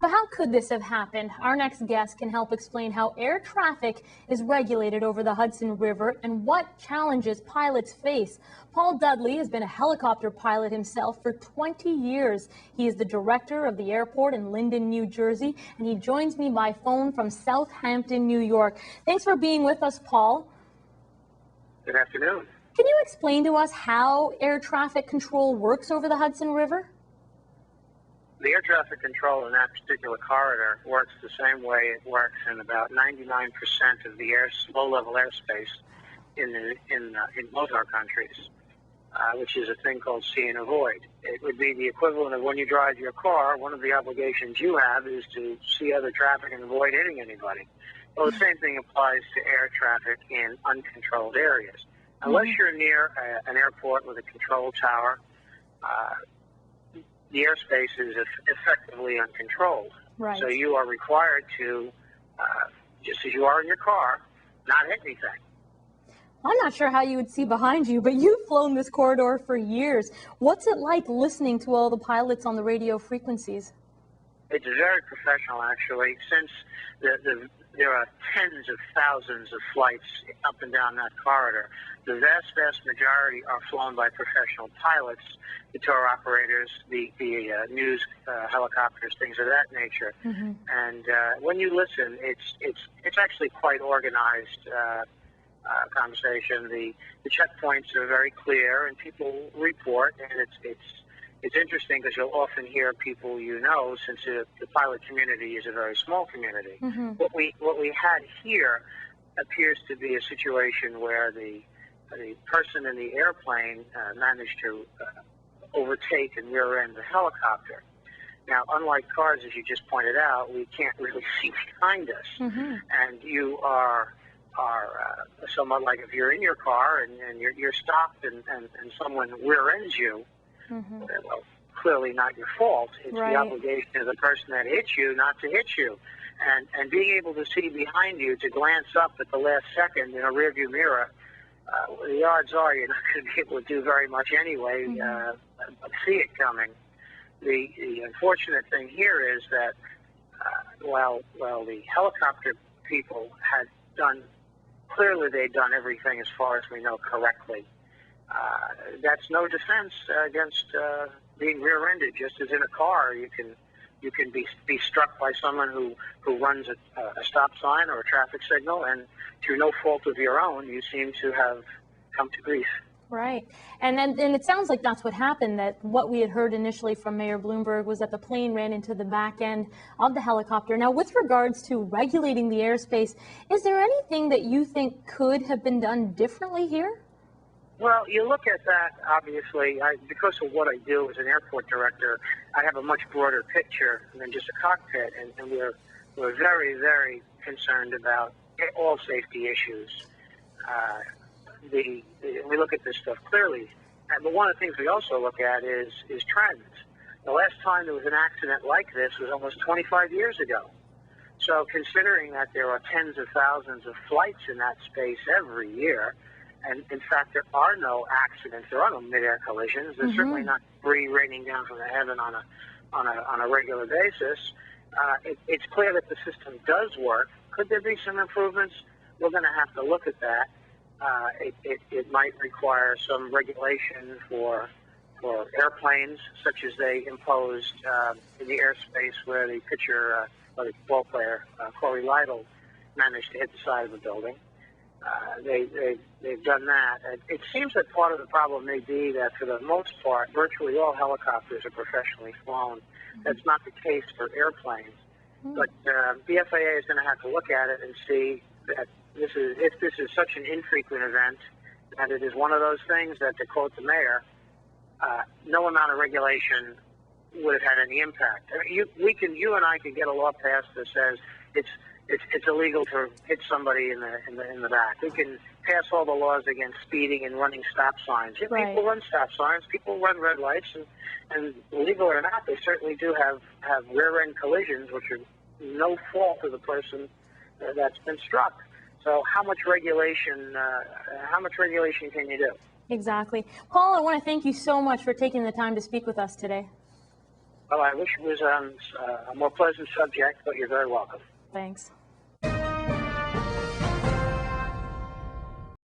But how could this have happened? Our next guest can help explain how air traffic is regulated over the Hudson River and what challenges pilots face. Paul Dudley has been a helicopter pilot himself for 20 years. He is the director of the airport in Linden, New Jersey, and he joins me by phone from Southampton, New York. Thanks for being with us, Paul. Good afternoon. Can you explain to us how air traffic control works over the Hudson River? The air traffic control in that particular corridor works the same way it works in about 99% of the low-level airspace in both our countries, which is a thing called see and avoid. It would be the equivalent of when you drive your car, one of the obligations you have is to see other traffic and avoid hitting anybody. Well, the same thing applies to air traffic in uncontrolled areas. Unless you're near an airport with a control tower, the airspace is effectively uncontrolled. Right. So you are required to, just as you are in your car, not hit anything. I'm not sure how you would see behind you, but you've flown this corridor for years. What's it like listening to all the pilots on the radio frequencies? It's very professional, actually, since there are tens of thousands of flights up and down that corridor. The vast majority are flown by professional pilots, the tour operators, the news helicopters, things of that nature. And when you listen, it's actually quite organized conversation. The checkpoints are very clear, and people report, and it's interesting because you'll often hear people since the pilot community is a very small community. What we had here appears to be a situation where the person in the airplane managed to overtake and rear-end the helicopter. Now, unlike cars, as you just pointed out, we can't really see behind us, and you are somewhat like if you're in your car and you're stopped and someone rear-ends you. Well, clearly not your fault. It's the obligation of the person that hits you not to hit you. And being able to see behind you, to glance up at the last second in a rearview mirror, the odds are you're not going to be able to do very much anyway, but see it coming. The unfortunate thing here is that while the helicopter people had clearly they'd done everything as far as we know correctly. That's no defense against being rear-ended. Just as in a car, you can be struck by someone who runs a stop sign or a traffic signal, and through no fault of your own, you seem to have come to grief. Right. And it sounds like that's what happened, that what we had heard initially from Mayor Bloomberg was that the plane ran into the back end of the helicopter. Now, with regards to regulating the airspace, is there anything that you think could have been done differently here? Well, you look at that, obviously, because of what I do as an airport director, I have a much broader picture than just a cockpit, and we're very, very concerned about all safety issues. We look at this stuff clearly, but one of the things we also look at is trends. The last time there was an accident like this was almost 25 years ago. So considering that there are tens of thousands of flights in that space every year, and in fact, there are no accidents. There are no midair collisions. There's certainly not debris raining down from the heaven on a regular basis. It's clear that the system does work. Could there be some improvements? We're going to have to look at that. It might require some regulation for airplanes, such as they imposed in the airspace where the pitcher, or the ball player, Corey Lytle, managed to hit the side of the building. They've done that. It seems that part of the problem may be that for the most part, virtually all helicopters are professionally flown. That's not the case for airplanes. But the FAA is going to have to look at it and see that if this is such an infrequent event, that it is one of those things that, to quote the mayor, no amount of regulation would have had any impact. I mean, you and I can get a law passed that says it's illegal to hit somebody in the back. We can pass all the laws against speeding and running stop signs. If people run stop signs, people run red lights, and legal or not, they certainly do have rear-end collisions, which are no fault of the person that's been struck. So how much regulation can you do? Exactly. Paul, I want to thank you so much for taking the time to speak with us today. Well, I wish it was a more pleasant subject, but you're very welcome. Thanks.